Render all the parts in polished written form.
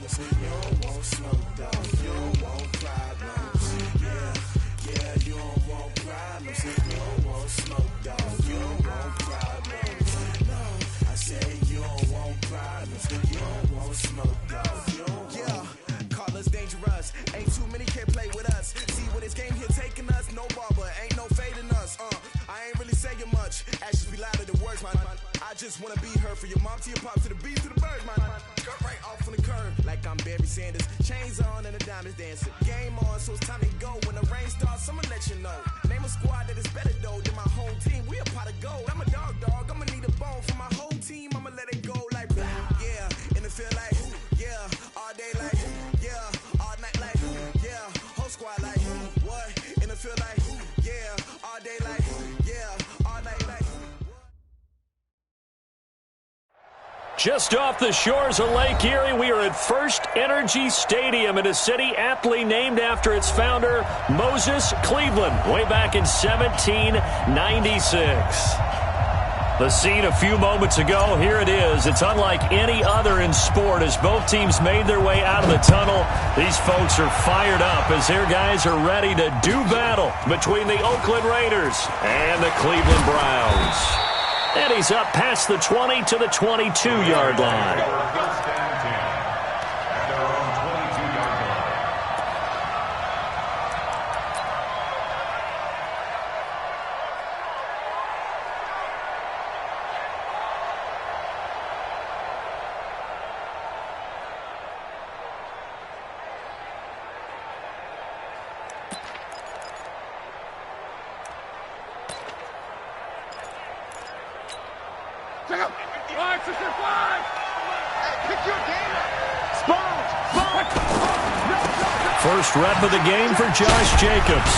You don't want smoke, dog. You don't want problems. Yeah, you don't want problems. You don't want smoke, dog. You don't want problems. No, I said you don't want problems. You don't want smoke, dog. You don't want. Call us dangerous. Ain't too many can play with us. See what this game here taking us. No barber, ain't no fading us. I ain't really saying much. Actions be louder than words, man. I just wanna be heard for your mom to your pop to the bees to the birds, man. Cut right off on the curve, like I'm Barry Sanders. Chains on and the diamonds dancing. Game on, so it's time to go. When the rain starts, I'ma let you know. Name a squad that is better though than my home team. We a pot of gold. I'm a dog. I'ma need a bone for my whole team. I'ma let it go like blah. Yeah, and it feel like yeah, all day like yeah, all night like yeah, whole squad like what? And it feel like yeah, all day like yeah, all night like. Just off the shores of Lake Erie, we are at First Energy Stadium in a city aptly named after its founder, Moses Cleveland, way back in 1796. The scene a few moments ago, here it is. It's unlike any other in sport as both teams made their way out of the tunnel. These folks are fired up as their guys are ready to do battle between the Oakland Raiders and the Cleveland Browns. And he's up past the 20 to the 22-yard line. First rep of the game for Josh Jacobs.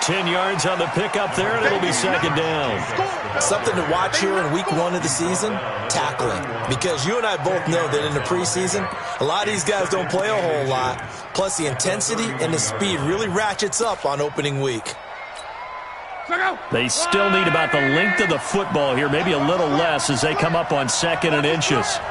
10 yards on the pickup there, and it'll be second down. Something to watch here in week 1 of the season, tackling. Because you and I both know that in the preseason, a lot of these guys don't play a whole lot. Plus, the intensity and the speed really ratchets up on opening week. They still need about the length of the football here, maybe a little less as they come up on 2nd and inches.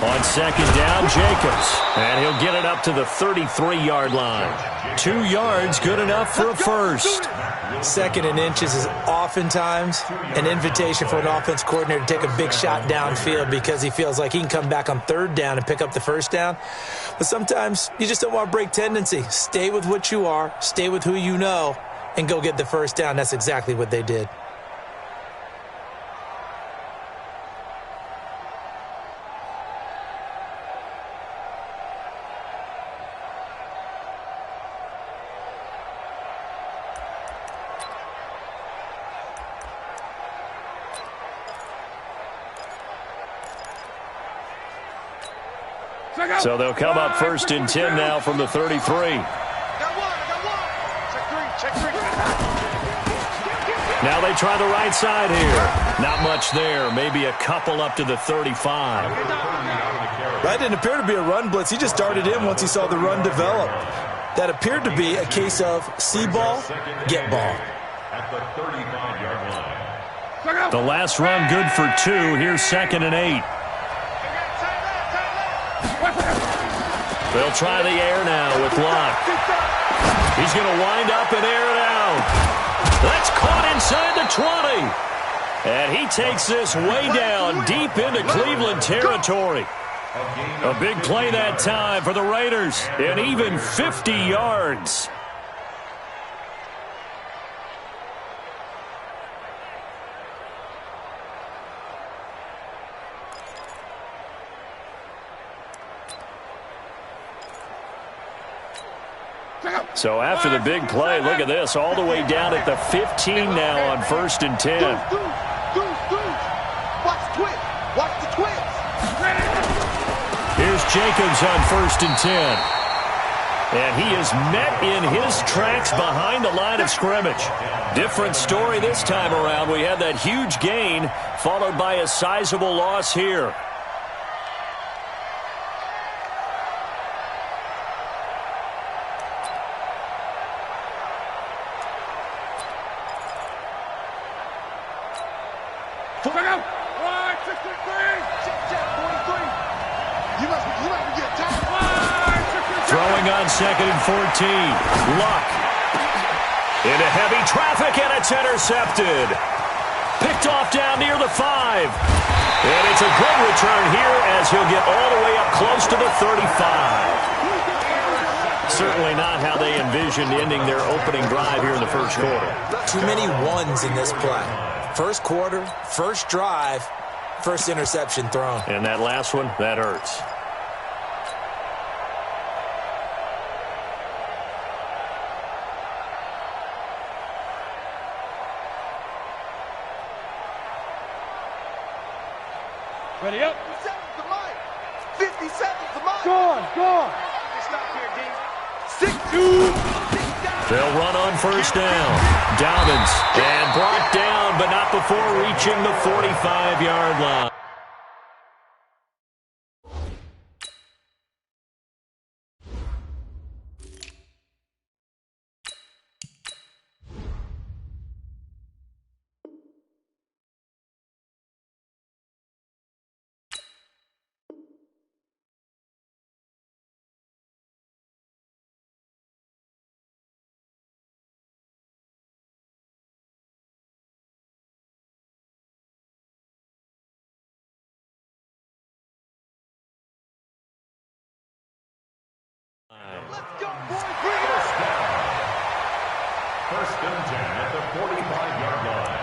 On second down, Jacobs. And he'll get it up to the 33-yard line. 2 yards, good enough for a first. 2nd and inches is oftentimes an invitation for an offense coordinator to take a big shot downfield because he feels like he can come back on 3rd down and pick up the first down. But sometimes you just don't want to break tendency. Stay with what you are, stay with who you know, and go get the first down. That's exactly what they did. So they'll come up 1st and 10 now from the 33. Now they try the right side here. Not much there. Maybe a couple up to the 35. That didn't appear to be a run blitz. He just darted in once he saw the run develop. That appeared to be a case of see ball, get ball. The last run good for 2. Here's 2nd and 8. They'll try the air now with Locke. He's going to wind up and air it out. That's caught inside the 20. And he takes this way down deep into Cleveland territory. A big play that time for the Raiders, and even 50 yards. So after the big play, look at this, all the way down at the 15 now on 1st and 10. Watch the twist. Here's Jacobs on 1st and 10. And he is met in his tracks behind the line of scrimmage. Different story this time around. We had that huge gain followed by a sizable loss here. Throwing on 2nd and 14. Luck. Into heavy traffic, and it's intercepted. Picked off down near the 5. And it's a good return here as he'll get all the way up close to the 35. Certainly not how they envisioned ending their opening drive here in the first quarter. Too many ones in this play. First quarter, first drive, first interception thrown. And that last one, that hurts. Ready up. 50 seconds to mine. Gone. Stop here, D. 6-2. They'll run on first down. Dobbins, and brought down, but not before reaching the 45-yard line. First and 10 at the 45-yard line.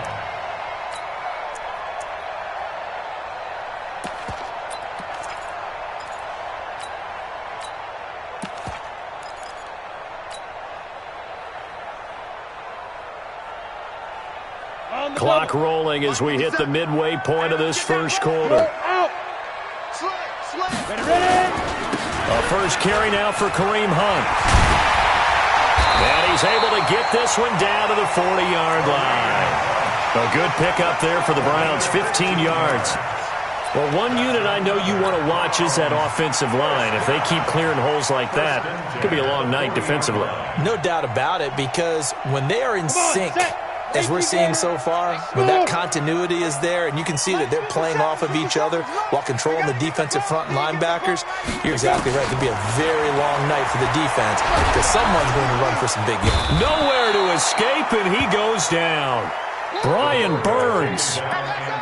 Clock rolling as we hit the midway point of this first quarter. Ready. A first carry now for Kareem Hunt. And he's able to get this one down to the 40-yard line. A good pickup there for the Browns, 15 yards. Well, one unit I know you want to watch is that offensive line. If they keep clearing holes like that, it could be a long night defensively. No doubt about it, because when they are in sync, as we're seeing so far, when that continuity is there, and you can see that they're playing off of each other while controlling the defensive front and linebackers, you're exactly right. It could be a very long night for the defense because someone's going to run for some big yards. Nowhere to escape, and he goes down. Brian Burns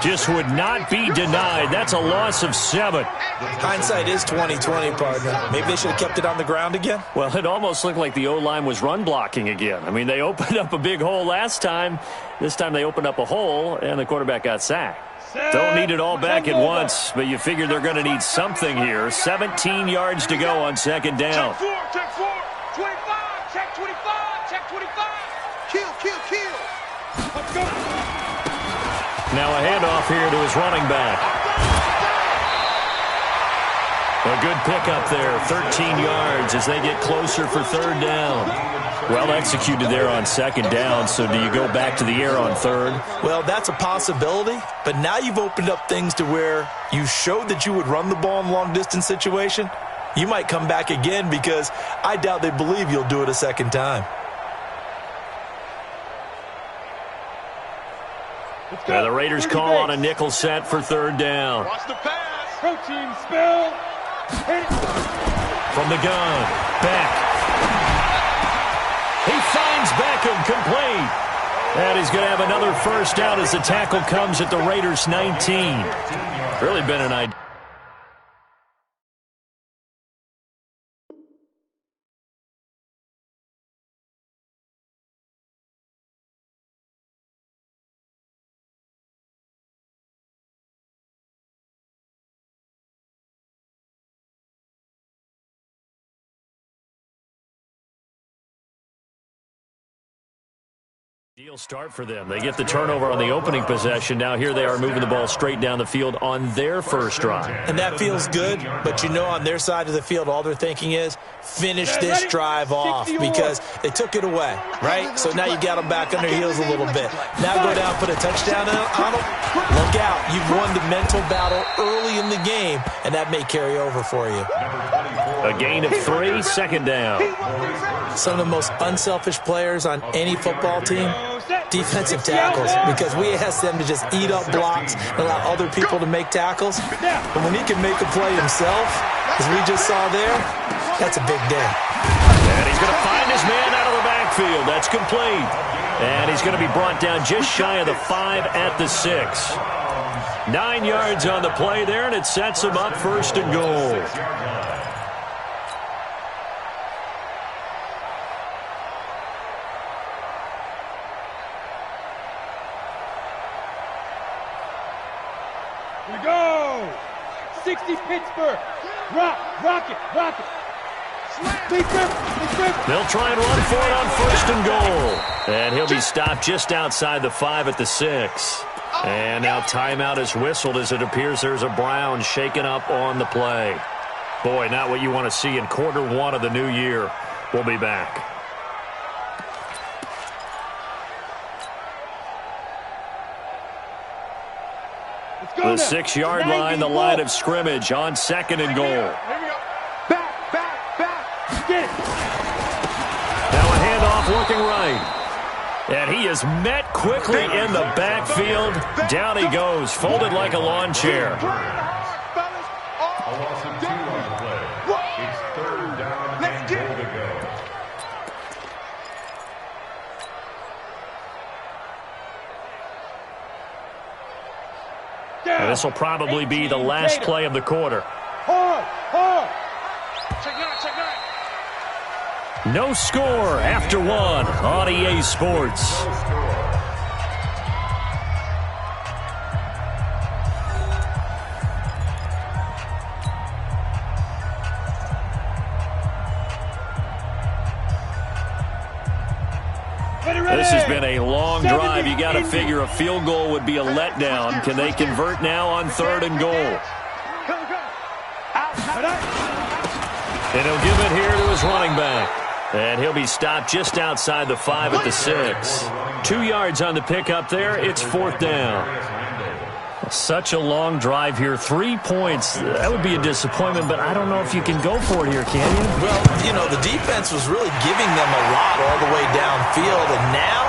just would not be denied. That's a loss of 7. Hindsight is 20/20, partner. Maybe they should have kept it on the ground again. Well, it almost looked like the O-line was run blocking again. I mean, they opened up a big hole last time. This time they opened up a hole, and the quarterback got sacked. Don't need it all back at once, but you figure they're going to need something here. 17 yards to go on second down. Check 4. 25. Check 25. Check 25. Kill. Now a handoff here to his running back. A good pickup there, 13 yards as they get closer for third down. Well executed there on second down, so do you go back to the air on third? Well, that's a possibility, but now you've opened up things to where you showed that you would run the ball in long-distance situation. You might come back again because I doubt they believe you'll do it a second time. Now the Raiders call on a nickel set for third down. Watch the pass. Protein spill. From the gun, Beck. He finds Beckham complete. And he's going to have another first down as the tackle comes at the Raiders' 19. Really been an idea. Deal start for them. They get the turnover on the opening possession. Now here they are moving the ball straight down the field on their first drive. And that feels good, but you know on their side of the field, all they're thinking is finish this drive off because they took it away, right? So now you got them back on their heels a little bit. Now go down, put a touchdown on them. Look out. you've won the mental battle early in the game, and that may carry over for you. A gain of 3, second down. Some of the most unselfish players on any football team, defensive tackles, because we ask them to just eat up blocks and allow other people to make tackles. But when he can make a play himself, as we just saw there, that's a big day. And he's going to find his man out of the backfield. That's complete. And he's going to be brought down just shy of the 5 at the 6. 9 yards on the play there, and it sets him up first and goal. Here we go. 60 Pittsburgh. Rock it. They'll try and run for it on first and goal. And he'll be stopped just outside the 5 at the 6. And now timeout is whistled as it appears there's a Brown shaken up on the play. Boy, not what you want to see in quarter 1 of the new year. We'll be back. The 6-yard line, the line of scrimmage on second and goal. Get it. Now a handoff looking right. And he is met quickly in the backfield. Down he goes, folded like a lawn chair. A loss of 2 on the play. It's 3rd down and goal to go. And this will probably be the last play of the quarter. Hard. No score after 1 on EA Sports. This has been a long drive. You got to figure a field goal would be a letdown. Can they convert now on 3rd and goal? And he'll give it here to his running back. And he'll be stopped just outside the 5 at the 6. 2 yards on the pickup there. It's 4th down. Such a long drive here. 3 points. That would be a disappointment, but I don't know if you can go for it here, can you? Well, you know, the defense was really giving them a lot all the way downfield, and now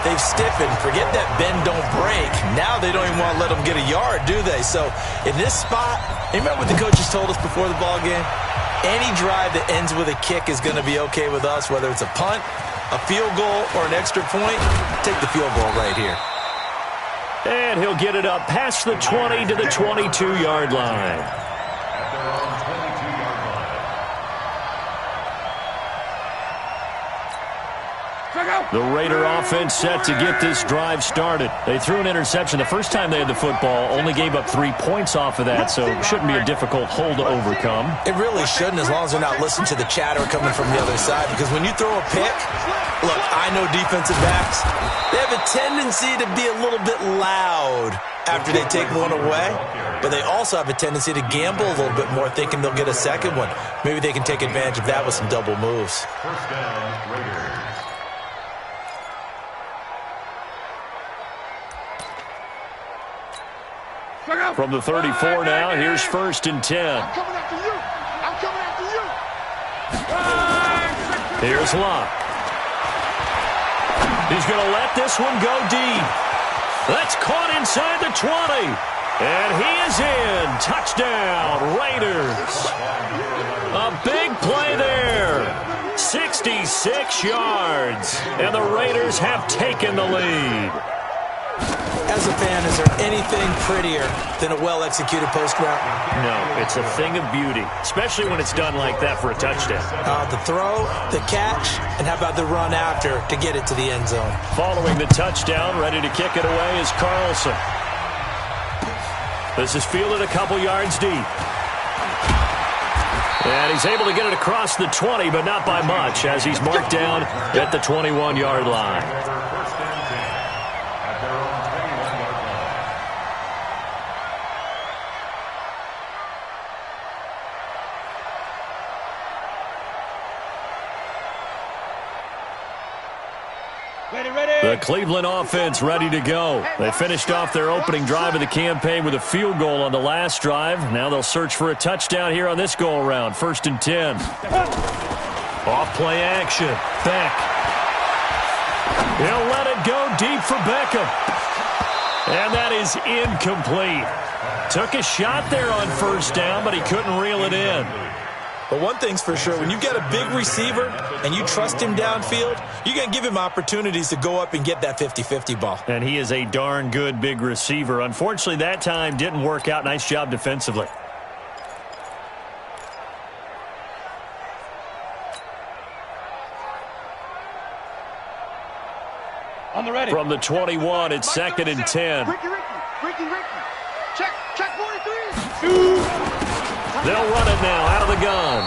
they've stiffened. Forget that bend, don't break. Now they don't even want to let them get a yard, do they? So in this spot, remember what the coaches told us before the ball game? Any drive that ends with a kick is going to be okay with us, whether it's a punt, a field goal, or an extra point. Take the field goal right here. And he'll get it up past the 20 to the 22-yard line. At their own 22-yard line. The Raider offense set to get this drive started. They threw an interception the first time they had the football, only gave up 3 points off of that, so it shouldn't be a difficult hole to overcome. It really shouldn't, as long as they're not listening to the chatter coming from the other side, because when you throw a pick, look, I know defensive backs, they have a tendency to be a little bit loud after they take one away, but they also have a tendency to gamble a little bit more, thinking they'll get a second one. Maybe they can take advantage of that with some double moves. First down, Raiders. From the 34 now, here's 1st and 10. I'm coming after you. Here's Locke. He's going to let this one go deep. That's caught inside the 20. And he is in. Touchdown, Raiders. A big play there. 66 yards. And the Raiders have taken the lead. As a fan, is there anything prettier than a well-executed post route? No, it's a thing of beauty, especially when it's done like that for a touchdown. The throw, the catch, and how about the run after to get it to the end zone? Following the touchdown, ready to kick it away is Carlson. This is fielded a couple yards deep. And he's able to get it across the 20, but not by much, as he's marked down at the 21-yard line. The Cleveland offense ready to go. They finished off their opening drive of the campaign with a field goal on the last drive. Now they'll search for a touchdown here on this go-around. 1st and 10. Off-play action. Beck. He'll let it go deep for Beckham. And that is incomplete. Took a shot there on 1st down, but he couldn't reel it in. But one thing's for sure, when you've got a big receiver and you trust him downfield, you're going to give him opportunities to go up and get that 50-50 ball. And he is a darn good big receiver. Unfortunately, that time didn't work out. Nice job defensively. On the ready. From the 21, it's 2nd and 10. Ricky. Check 43. They'll run it now out of the gun.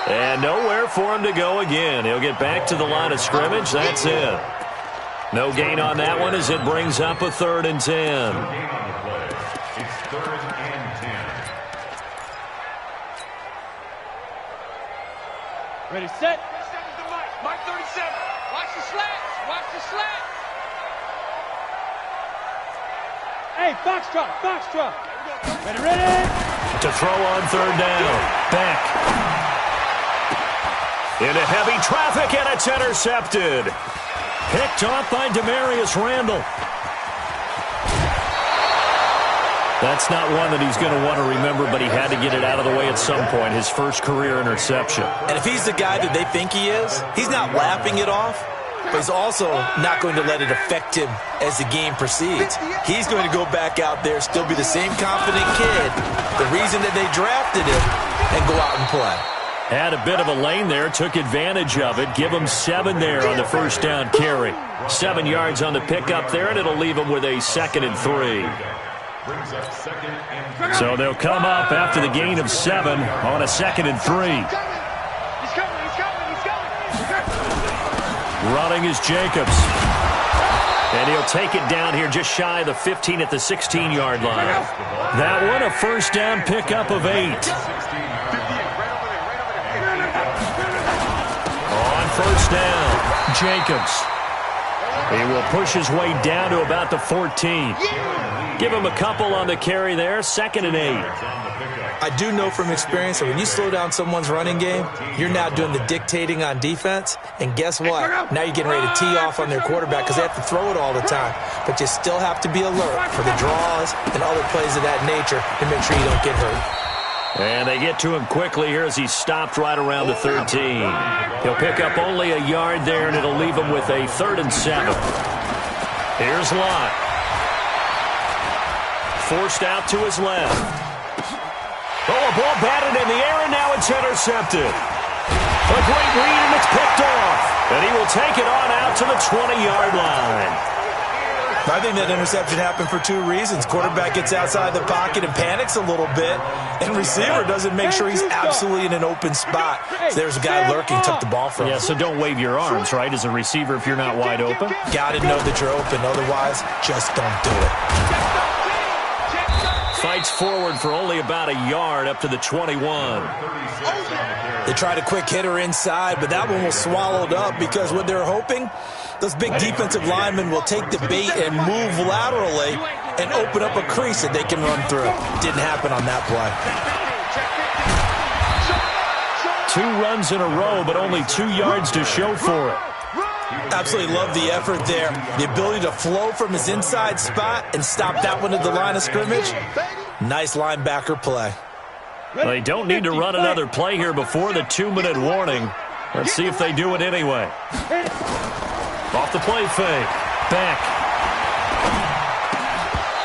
And nowhere for him to go again. He'll get back to the line of scrimmage. That's it. No gain on that one as it brings up a 3rd and 10. It's 3rd and 10. Ready, set. Mike 37. Watch the slant. Hey, Foxtrot. Ready. To throw on 3rd down. Beck. Into heavy traffic, and it's intercepted. Picked off by Demarius Randall. That's not one that he's going to want to remember, but he had to get it out of the way at some point. His first career interception. And if he's the guy that they think he is, he's not lapping it off, but he's also not going to let it affect him as the game proceeds. He's going to go back out there, still be the same confident kid, the reason that they drafted him, and go out and play. Had a bit of a lane there, took advantage of it. Give him 7 there on the 1st down carry. 7 yards on the pickup there, and it'll leave him with a 2nd and 3. So they'll come up after the gain of 7 on a 2nd and 3. He's coming. Running is Jacobs. And he'll take it down here just shy of the 15 at the 16-yard line. That one, a 1st down pickup of 8. On 1st down, Jacobs. He will push his way down to about the 14. Give him a couple on the carry there, 2nd and 8. I do know from experience that when you slow down someone's running game, you're now doing the dictating on defense. And guess what? Now you're getting ready to tee off on their quarterback because they have to throw it all the time. But you still have to be alert for the draws and other plays of that nature to make sure you don't get hurt. And they get to him quickly here as he's stopped right around the 13. He'll pick up only a yard there, and it'll leave him with a 3rd and 7. Here's Lott. Forced out to his left. Oh, a ball batted in the air, and now it's intercepted. A great read, and it's picked off. And he will take it on out to the 20-yard line. I think that interception happened for 2 reasons. Quarterback gets outside the pocket and panics a little bit, and receiver doesn't make sure he's absolutely in an open spot. So there's a guy lurking, took the ball from him. Yeah, so don't wave your arms, right, as a receiver if you're not wide open. Got to know that you're open. Otherwise, just don't do it. Fights forward for only about a yard up to the 21. They tried a quick hitter inside, but that one was swallowed up because what they're hoping, those big defensive linemen will take the bait and move laterally and open up a crease that they can run through. Didn't happen on that play. 2 runs in a row, but only 2 yards to show for it. Absolutely love the effort there. The ability to flow from his inside spot and stop that one at the line of scrimmage. Nice linebacker play. They don't need to run another play here before the 2-minute warning. Let's see if they do it anyway. Off the play fake. Back.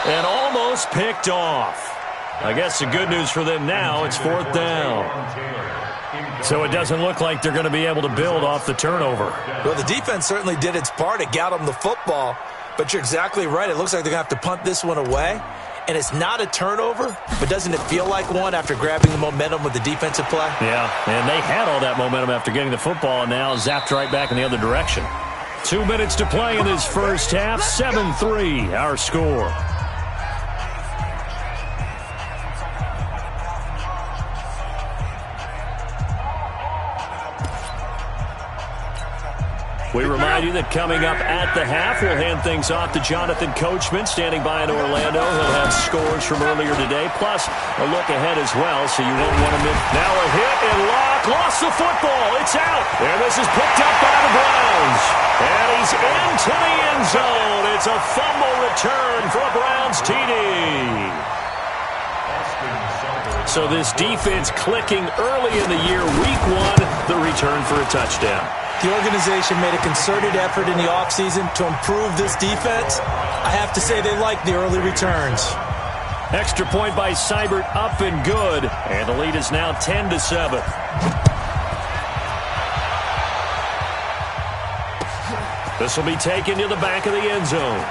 And almost picked off. I guess the good news for them now, it's 4th down. So it doesn't look like they're going to be able to build off the turnover. Well, the defense certainly did its part. It got them the football. But you're exactly right. It looks like they're going to have to punt this one away. And it's not a turnover, but doesn't it feel like one after grabbing the momentum with the defensive play? Yeah, and they had all that momentum after getting the football and now zapped right back in the other direction. 2 minutes to play in this first half. 7-3, our score. We remind you that coming up at the half, we'll hand things off to Jonathan Coachman, standing by in Orlando. He'll have scores from earlier today, plus a look ahead as well, so you won't want to miss. Now a hit and lock, lost the football. It's out, and this is picked up by the Browns. And he's into the end zone. It's a fumble return for a Browns TD. So this defense clicking early in the year, week one, the return for a touchdown. The organization made a concerted effort in the offseason to improve this defense. I have to say they like the early returns. Extra point by Seibert, up and good. And the lead is now 10-7. This will be taken to the back of the end zone.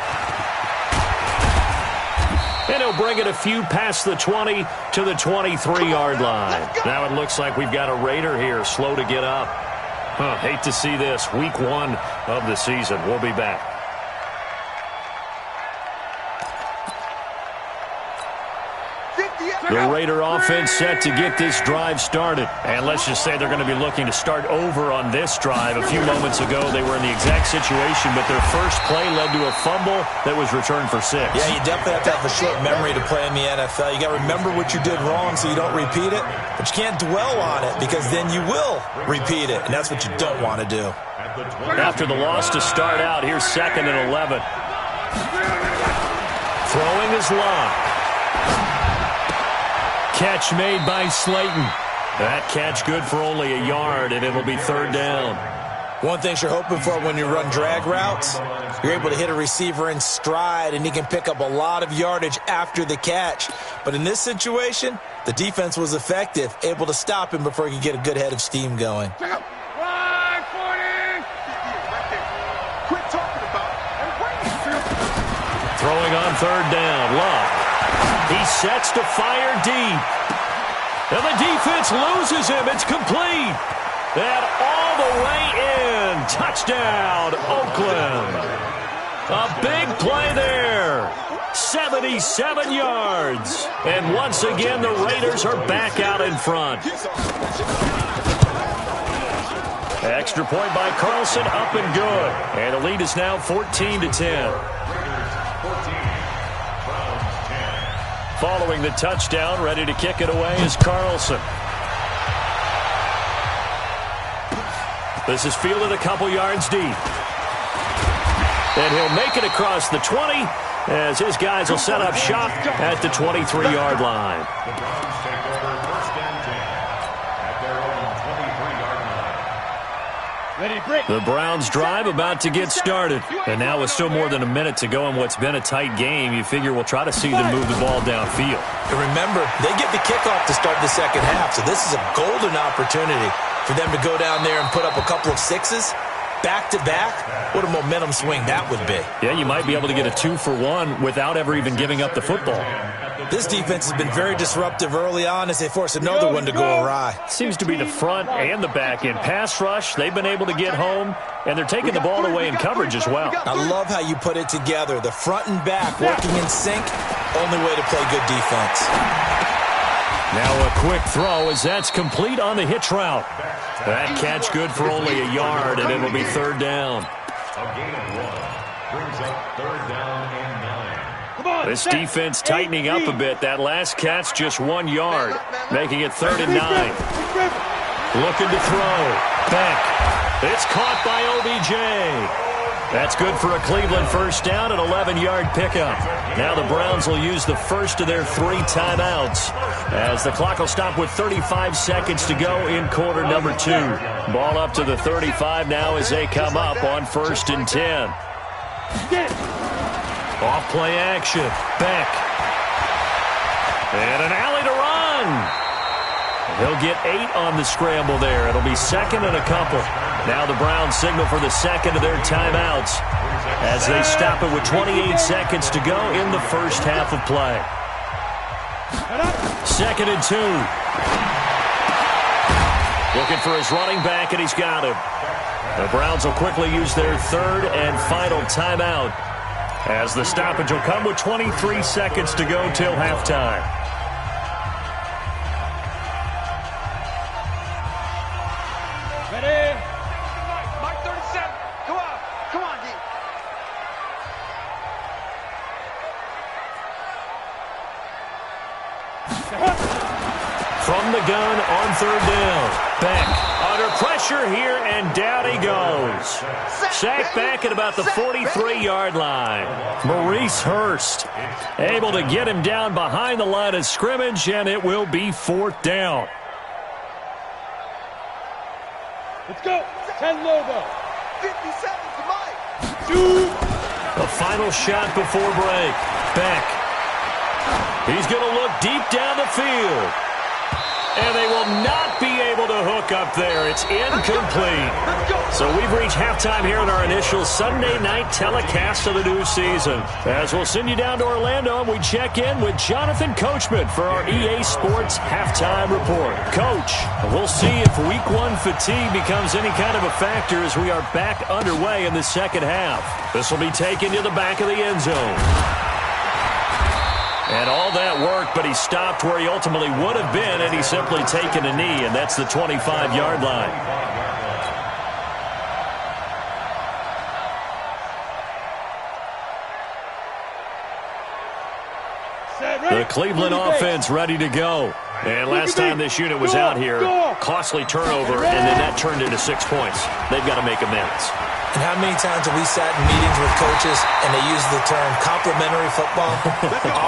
And he'll bring it a few past the 20 to the 23-yard line. Now it looks like we've got a Raider here, slow to get up. Hate to see this. Week one of the season. We'll be back. The Raider offense set to get this drive started. And let's just say they're going to be looking to start over on this drive. A few moments ago, they were in the exact situation, but their first play led to a fumble that was returned for 6. Yeah, you definitely have to have a short memory to play in the NFL. You got to remember what you did wrong so you don't repeat it, but you can't dwell on it because then you will repeat it, and that's what you don't want to do. After the loss to start out, here's 2nd and 11. Throwing is Locke. Catch made by Slayton. That catch good for only a yard, and it'll be 3rd down. One thing you're hoping for when you run drag routes, you're able to hit a receiver in stride, and he can pick up a lot of yardage after the catch. But in this situation, the defense was effective, able to stop him before he could get a good head of steam going. Quit talking about it. Throwing on 3rd down, Locke. He sets to fire deep. And the defense loses him. It's complete. And all the way in. Touchdown, Oakland. A big play there. 77 yards. And once again, the Raiders are back out in front. Extra point by Carlson, up and good. And the lead is now 14-10. Following the touchdown, ready to kick it away is Carlson. This is fielded a couple yards deep. And he'll make it across the 20 as his guys will set up shop at the 23-yard line. The Browns take over 1st and 10 at their own 23-yard line. The Browns drive about to get started. And now with still more than a minute to go in what's been a tight game, you figure we'll try to see them move the ball downfield. And remember, they get the kickoff to start the second half, so this is a golden opportunity for them to go down there and put up a couple of 6s back-to-back. What a momentum swing that would be. Yeah, you might be able to get a 2-for-1 without ever even giving up the football. This defense has been very disruptive early on as they force another one to go awry. Seems to be the front and the back end. Pass rush, they've been able to get home, and they're taking the ball away in coverage as well. I love how you put it together. The front and back working in sync, only way to play good defense. Now a quick throw as that's complete on the hitch route. That catch good for only a yard, and it'll be 3rd down. A gain of 1 brings up 3rd down and 9. This defense tightening up a bit. That last catch just 1 yard, making it 3rd and 9. Looking to throw. Beck. It's caught by OBJ. That's good for a Cleveland 1st down, an 11-yard pickup. Now the Browns will use the first of their 3 timeouts as the clock will stop with 35 seconds to go in quarter number 2. Ball up to the 35 now as they come up on 1st and 10. Off play action. Beck. And an alley to run. He'll get 8 on the scramble there. It'll be 2nd and a couple. Now the Browns signal for the 2nd of their timeouts as they stop it with 28 seconds to go in the first half of play. 2nd and 2. Looking for his running back, and he's got him. The Browns will quickly use their 3rd and final timeout as the stoppage will come with 23 seconds to go till halftime. Ready? Mike 37. Go on. From the gun on third down. Beck under pressure here, and down he goes. Sacked back at about the 43-yard line. Maurice Hurst able to get him down behind the line of scrimmage, and it will be fourth down. Let's go. 10 logo. 57 to Mike. The final shot before break. Beck. He's going to look deep down the field. And they will not be able to hook up there. It's incomplete. So we've reached halftime here in our initial Sunday night telecast of the new season. As we'll send you down to Orlando, and we check in with Jonathan Coachman for our EA Sports Halftime Report. Coach, we'll see if Week 1 fatigue becomes any kind of a factor as we are back underway in the second half. This will be taken to the back of the end zone. And all that work, but he stopped where he ultimately would have been had he simply taken a knee, and that's the 25-yard line. The Cleveland offense ready to go. And last time this unit was out here, costly turnover, and then that turned into 6 points. They've got to make amends. And how many times have we sat in meetings with coaches and they use the term complementary football?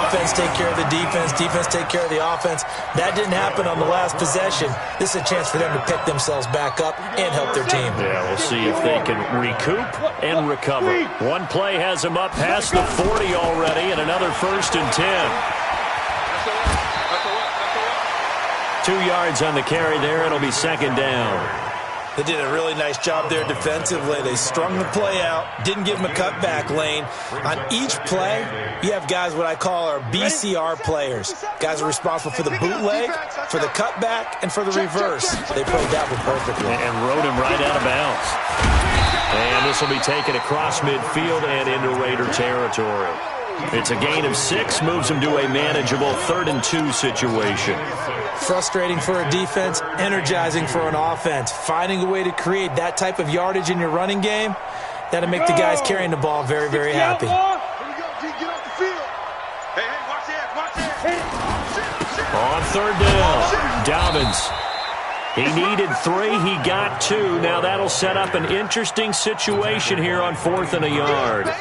Offense take care of the defense, defense take care of the offense. That didn't happen on the last possession. This is a chance for them to pick themselves back up and help their team. Yeah, we'll see if they can recoup and recover. One play has them up past the 40 already, and another 1st and 10. 2 yards on the carry there. It'll be second down. They did a really nice job there defensively. They strung the play out, didn't give them a cutback lane. On each play, you have guys what I call our BCR players. Guys are responsible for the bootleg, for the cutback, and for the reverse. They played that one perfectly. And rode him right out of bounds. And this will be taken across midfield and into Raider territory. It's a gain of 6, moves him to a manageable 3rd and 2 situation. Frustrating for a defense, energizing for an offense. Finding a way to create that type of yardage in your running game, that'll make the guys carrying the ball very, very happy. On third down, Dobbins. He needed 3, he got 2. Now that'll set up an interesting situation here on 4th and a yard.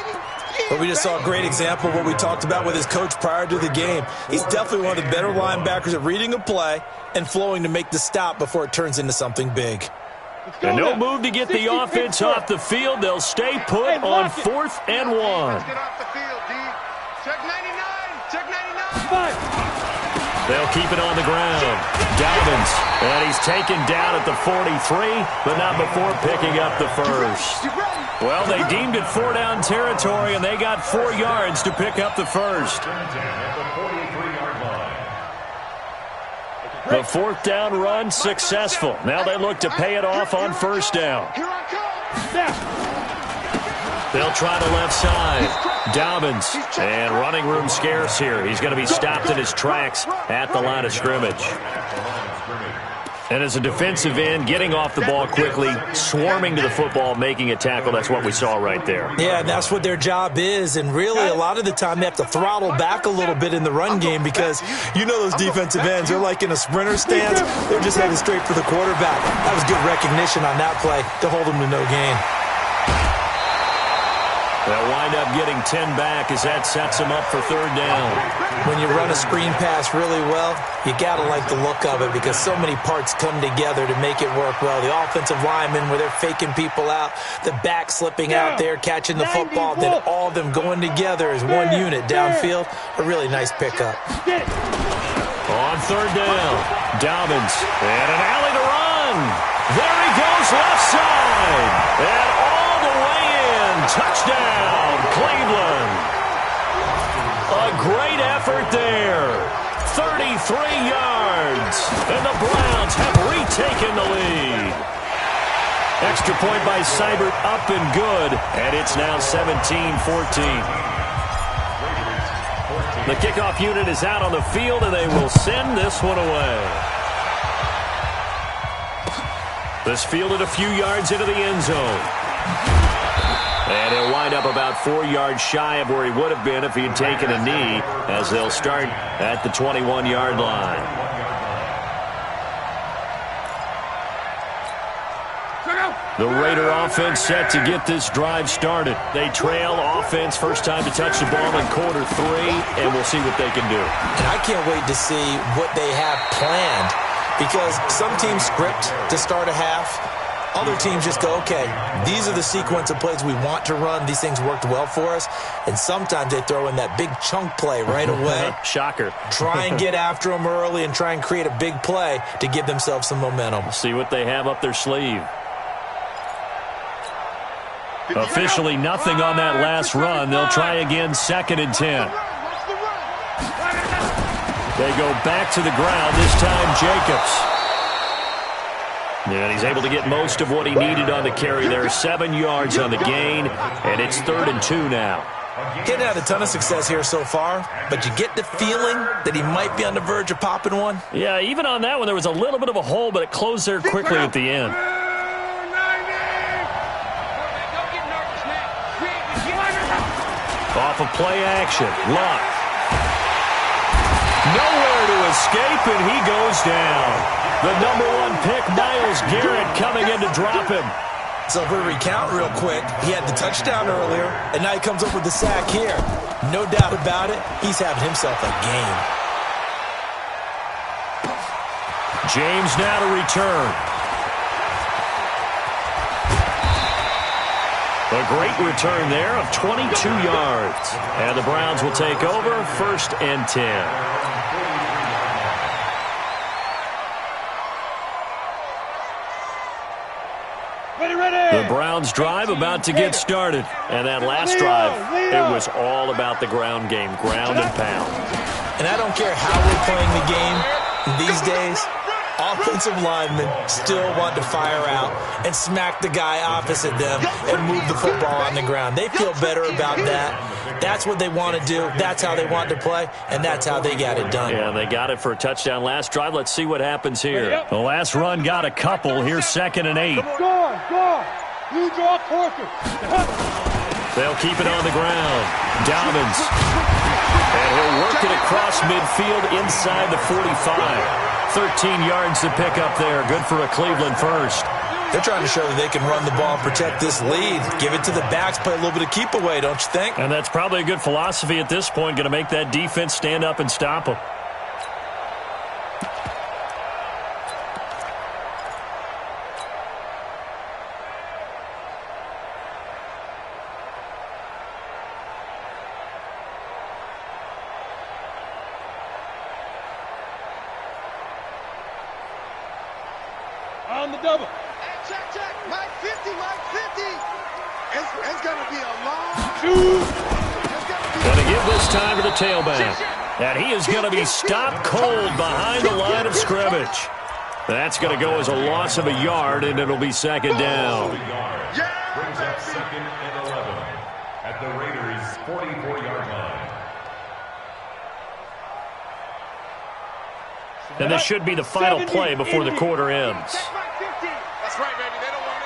But we just saw a great example of what we talked about with his coach prior to the game. He's definitely one of the better linebackers at reading a play and flowing to make the stop before it turns into something big. And no move to get the offense off the field. They'll stay put on 4th and 1. Check 99. Check 99. They'll keep it on the ground. Dobbins, and he's taken down at the 43, but not before picking up the 1st. Well, they deemed it 4-down territory, and they got 4 yards to pick up the 1st. The 4th down run successful. Now they look to pay it off on 1st down. They'll try the left side. Dobbins, and running room scarce here. He's going to be stopped in his tracks at the line of scrimmage. And as a defensive end, getting off the ball quickly, swarming to the football, making a tackle, that's what we saw right there. Yeah, and that's what their job is. And really, a lot of the time, they have to throttle back a little bit in the run game because you know those defensive ends, they're like in a sprinter stance. They're just headed straight for the quarterback. That was good recognition on that play to hold them to no gain. They'll wind up getting 10 back as that sets them up for 3rd down. When you run a screen pass really well, you got to like the look of it because so many parts come together to make it work well. The offensive linemen, where they're faking people out, the back slipping out there, catching the football, then all of them going together as one unit downfield. A really nice pickup. On 3rd down, Dobbins, and an alley to run. There he goes left side. And all the way in. Touchdown, Cleveland. A great effort there. 33 yards. And the Browns have retaken the lead. Extra point by Seibert up and good. And it's now 17-14. The kickoff unit is out on the field, and they will send this one away. This fielded a few yards into the end zone. And he'll wind up about 4 yards shy of where he would have been if he had taken a knee, as they'll start at the 21-yard line. The Raider offense set to get this drive started. They trail offense, first time to touch the ball in quarter 3, and we'll see what they can do. And I can't wait to see what they have planned, because some teams script to start a half. Other teams just go, okay, these are the sequence of plays we want to run. These things worked well for us. And sometimes they throw in that big chunk play right away. Shocker. Try and get after them early and try and create a big play to give themselves some momentum. See what they have up their sleeve. Officially nothing on that last run. They'll try again, 2nd and 10. They go back to the ground, this time Jacobs. And he's able to get most of what he needed on the carry there. 7 yards on the gain, and it's 3rd and 2 now. He hadn't had a ton of success here so far, but you get the feeling that he might be on the verge of popping one. Yeah, even on that one, there was a little bit of a hole, but it closed there quickly at the end. Off of play action, Luck. Nowhere to escape, and he goes down. The number 1 pick, Myles Garrett, coming in to drop him. So if we recount real quick, he had the touchdown earlier, and now he comes up with the sack here. No doubt about it, he's having himself a game. James now to return. A great return there of 22 yards. And the Browns will take over, 1st and 10. The Browns drive about to get started. And that last drive, it was all about the ground game, ground and pound. And I don't care how we're playing the game these days, offensive linemen still want to fire out and smack the guy opposite them and move the football on the ground. They feel better about that. That's what they want to do. That's how they want to play, and that's how they got it done. Yeah, they got it for a touchdown last drive. Let's see what happens here. The last run got a couple. Here's 2nd and 8. Go. You draw closer. They'll keep it on the ground. Dobbins. And he'll work it across midfield inside the 45. 13 yards to pick up there. Good for a Cleveland first. They're trying to show that they can run the ball and protect this lead. Give it to the backs, play a little bit of keep away, don't you think? And that's probably a good philosophy at this point. Going to make that defense stand up and stop them. On the double. Check. Mike 50. It's going to be a long... Going to give this time to the tailback. And he is going to be stopped cold behind the line of scrimmage. That's going to go as a loss of a yard, and it'll be 2nd down. Brings up 2nd and 11 at the Raiders' 44-yard line. And this should be the final play before the quarter ends. That's right, baby. They don't want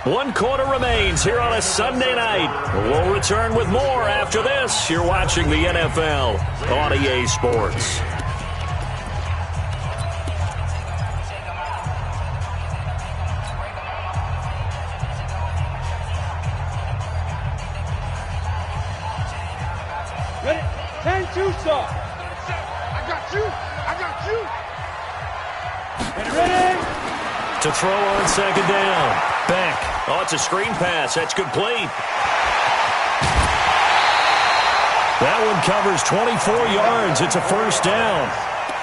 it. 1 quarter remains here on a Sunday night. We'll return with more after this. You're watching the NFL on EA Sports. Ready? 10-2, sir. I got you. Ready? To throw on 2nd down. Beck. Oh, it's a screen pass. That's complete. That one covers 24 yards. It's a 1st down.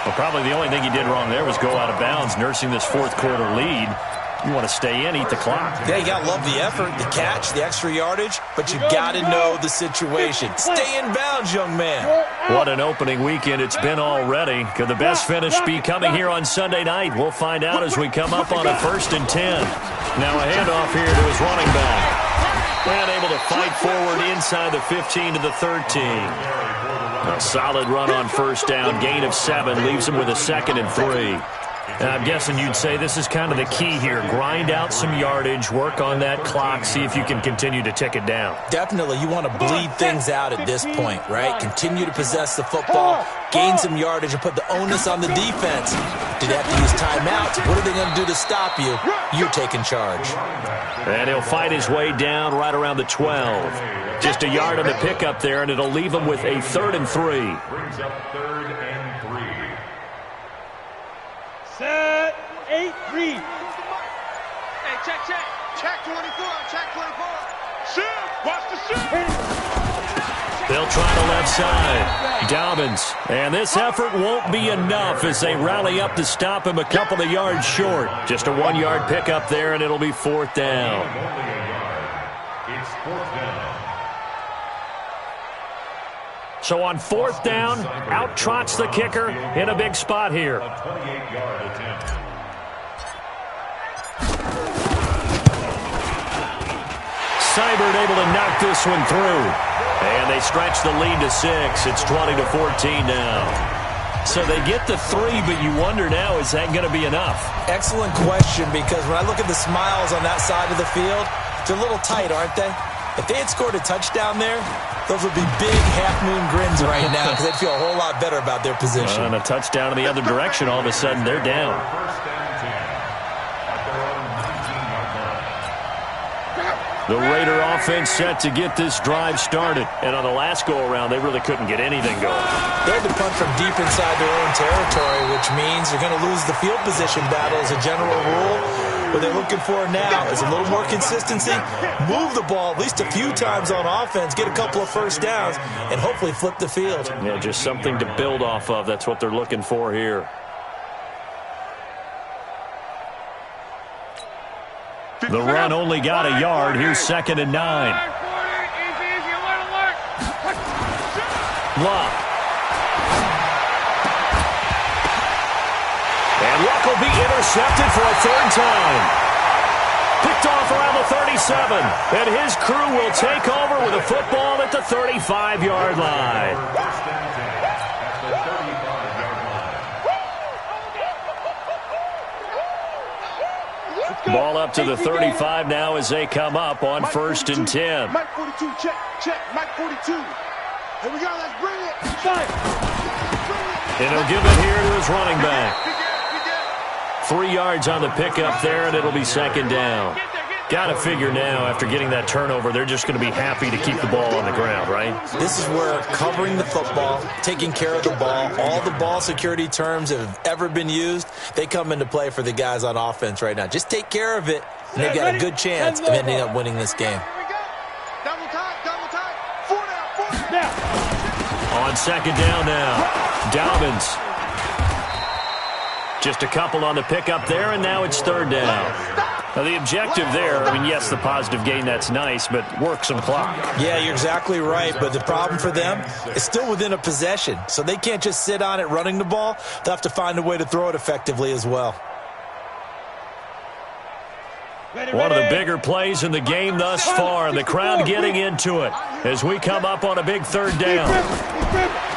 Well, probably the only thing he did wrong there was go out of bounds, nursing this 4th quarter lead. You want to stay in, eat the clock. Yeah, you got to love the effort, the catch, the extra yardage, but you got to know the situation. Stay in bounds, young man. What an opening weekend it's been already. Could the best finish be coming here on Sunday night? We'll find out as we come up on a 1st and 10. Now a handoff here to his running back. And able to fight forward inside the 15 to the 13. A solid run on 1st down. Gain of 7 leaves him with a 2nd and 3. And I'm guessing you'd say this is kind of the key here. Grind out some yardage, work on that clock, see if you can continue to tick it down. Definitely. You want to bleed things out at this point, right? Continue to possess the football, gain some yardage, and put the onus on the defense. Did they have to use timeouts? What are they going to do to stop you? You're taking charge. And he'll fight his way down right around the 12. Just a yard on the pickup there, and it'll leave him with a 3rd and 3. Brings up 3rd and 3. Set, 8, read. Hey, check. Check 24, check 24. Shoot, watch the shoot. They'll try the left side. Dobbins. And this effort won't be enough as they rally up to stop him a couple of yards short. Just a 1-yard pickup there, and it'll be 4th down. Only a yard. It's 4th down. So on 4th down, out trots the kicker in a big spot here. A 28-yard attempt. Seibert able to knock this one through. And they stretch the lead to 6. It's 20-14 now. So they get the 3, but you wonder now, is that going to be enough? Excellent question, because when I look at the smiles on that side of the field, they're a little tight, aren't they? If they had scored a touchdown there, those would be big half-moon grins right now because they'd feel a whole lot better about their position. And a touchdown in the other direction, all of a sudden they're down. 1st and 10 at their own 19-yard line. The Raider offense set to get this drive started. And on the last go-around, they really couldn't get anything going. They had to punt from deep inside their own territory, which means they're going to lose the field position battle as a general rule. What they're looking for now is a little more consistency, move the ball at least a few times on offense, get a couple of first downs, and hopefully flip the field. Yeah, just something to build off of. That's what they're looking for here. The run only got a yard. Here's 2nd and 9. Easy, alert. Luck. And Luck will be intercepted for a 3rd time. Picked off around the 37. And his crew will take over with a football at the 35-yard line. 1st and 10 at the 35-yard line. Ball up to the 35 now as they come up on 1st and 10. Mike 42, check, Mike 42. Here we go, let's bring it. And he'll give it here to his running back. 3 yards on the pickup there, and it'll be 2nd down. Got to figure now, after getting that turnover, they're just going to be happy to keep the ball on the ground, right? This is where covering the football, taking care of the ball, all the ball security terms that have ever been used, they come into play for the guys on offense right now. Just take care of it, and they've got a good chance of ending up winning this game. Double time. 4 down. On 2nd down now, Dobbins. Just a couple on the pickup there, and now it's 3rd down. Now, the objective there, I mean, yes, the positive gain, that's nice, but work some clock. Yeah, you're exactly right, but the problem for them is still within a possession, so they can't just sit on it running the ball. They'll have to find a way to throw it effectively as well. One of the bigger plays in the game thus far, and the crowd getting into it as we come up on a big 3rd down.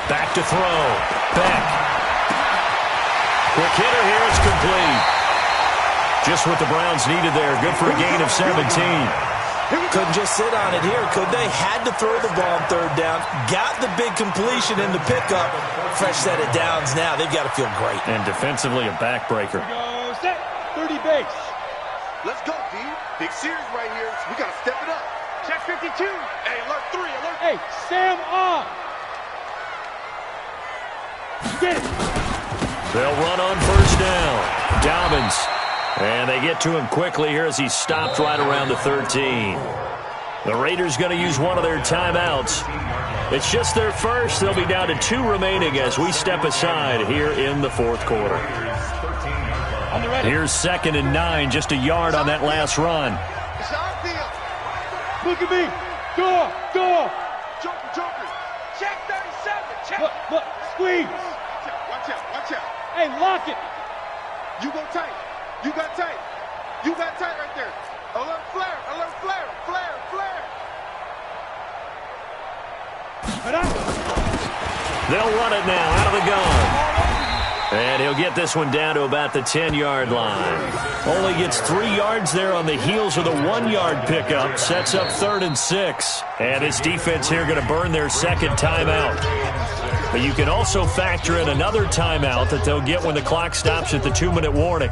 Back to throw. Beck. Quick hitter here, it's complete. Just what the Browns needed there. Good for a gain of 17. Couldn't just sit on it here, could they? Had to throw the ball on 3rd down. Got the big completion in the pickup. Fresh set of downs now. They've got to feel great. And defensively, a backbreaker. Go set, 30 base. Let's go, D. Big series right here. We got to step it up. Check 52. Hey, alert 3, alert. Hey, Sam on. Get it. They'll run on 1st down. Dobbins. And they get to him quickly here as he stopped right around the 13. The Raiders going to use one of their timeouts. It's just their first. They'll be down to 2 remaining as we step aside here in the 4th quarter. Here's 2nd and 9, just a yard on that last run. It's our field. Look at me. Go. Joker. Check 37. Check. Look. Squeeze. Watch out. Hey, lock it. You go tight. You got tight right there. Alert flare. They'll run it now out of the gun. And he'll get this one down to about the 10-yard line. Only gets 3 yards there on the heels of the 1-yard pickup. Sets up 3rd and 6. And this defense here going to burn their second timeout. But you can also factor in another timeout that they'll get when the clock stops at the 2-minute warning.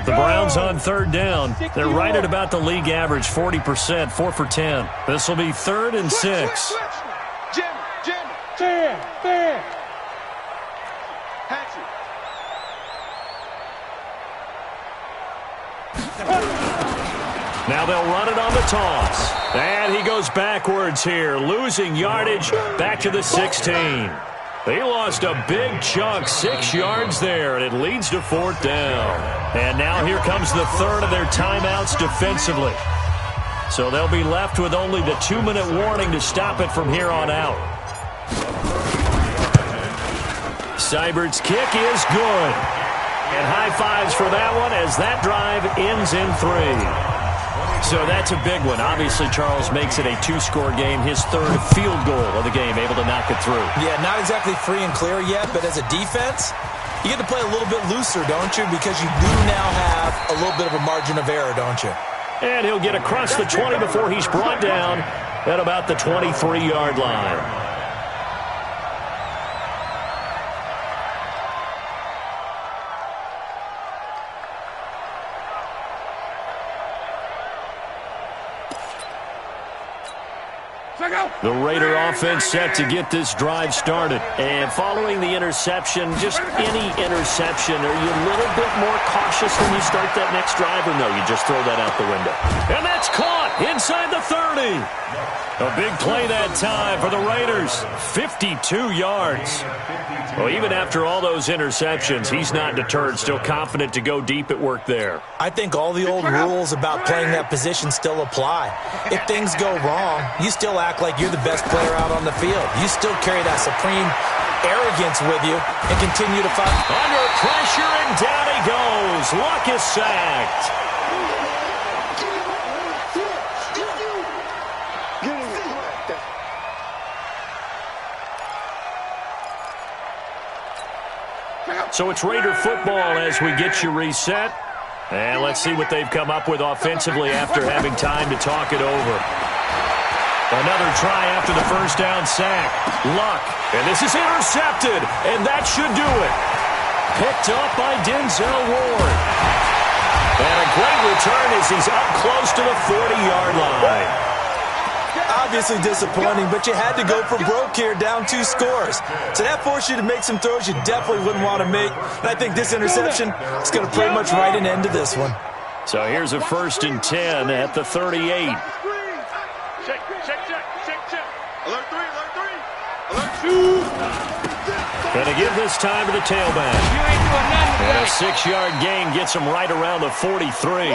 The Browns on 3rd down. They're right at about the league average, 40%, 4 for 10. This will be 3rd and 6. Fair. Now they'll run it on the toss. And he goes backwards here, losing yardage back to the 16. They lost a big chunk, 6 yards there, and it leads to 4th down. And now here comes the 3rd of their timeouts defensively. So they'll be left with only the 2-minute warning to stop it from here on out. Seibert's kick is good. And high fives for that one as that drive ends in 3. So that's a big one. Obviously, Charles makes it a 2-score game, his 3rd field goal of the game, able to knock it through. Yeah, not exactly free and clear yet, but as a defense, you get to play a little bit looser, don't you? Because you do now have a little bit of a margin of error, don't you? And he'll get across the 20 before he's brought down at about the 23-yard line. The Raider offense set to get this drive started. And following the interception, just any interception, are you a little bit more cautious when you start that next drive, or no, you just throw that out the window? And that's caught inside the 30. A big play that time for the Raiders. 52 yards. Well, even after all those interceptions, he's not deterred, still confident to go deep at work there. I think all the old rules about playing that position still apply. If things go wrong, you still act like you're the best player out on the field. You still carry that supreme arrogance with you and continue to fight. Under pressure, and down he goes. Luck is sacked. So it's Raider football as we get you reset. And let's see what they've come up with offensively after having time to talk it over. Another try after the first down sack. Luck. And this is intercepted. And that should do it. Picked up by Denzel Ward. And a great return as he's up close to the 40-yard line. Obviously disappointing, but you had to go for broke here, down 2 scores. So that forced you to make some throws you definitely wouldn't want to make. And I think this interception is going to pretty much write an end to this one. So here's a 1st and 10 at the 38. Check. Alert 3. Alert 2. Going to give this time to the tailback. And a 6-yard gain gets him right around the 43.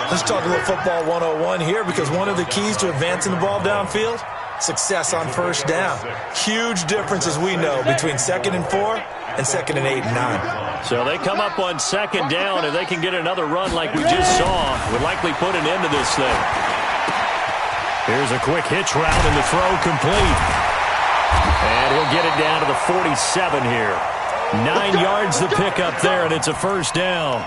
Let's talk a little football 101 here, because one of the keys to advancing the ball downfield, success on first down. Huge difference, as we know, between 2nd and 4 and 2nd and 8 and 9. So they come up on 2nd down, and they can get another run like we just saw. Would likely put an end to this thing. Here's a quick hitch route, and the throw complete. And he'll get it down to the 47 here. 9 yards the pickup there, and it's a first down.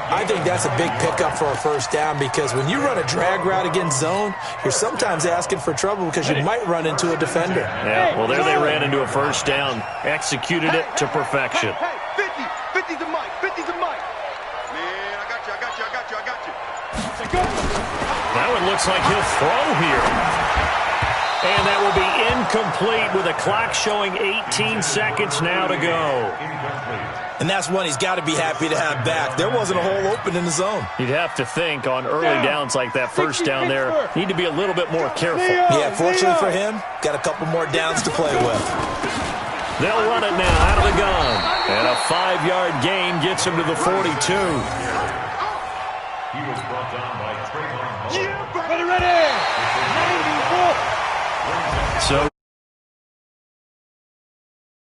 I think that's a big pickup for a first down, because when you run a drag route against zone, you're sometimes asking for trouble because you might run into a defender. Yeah, well, there they ran into a first down, executed it to perfection. Hey, 50 to Mike. Man, I got you. That one looks like he'll throw here. And that will be incomplete with a clock showing 18 seconds now to go. And that's one he's got to be happy to have back. There wasn't a hole open in the zone. You'd have to think on early downs like that first down there, need to be a little bit more careful. Yeah, fortunately for him, got a couple more downs to play with. They'll run it now out of the gun. And a 5-yard gain gets him to the 42. He was brought down by Trayvon. Ready.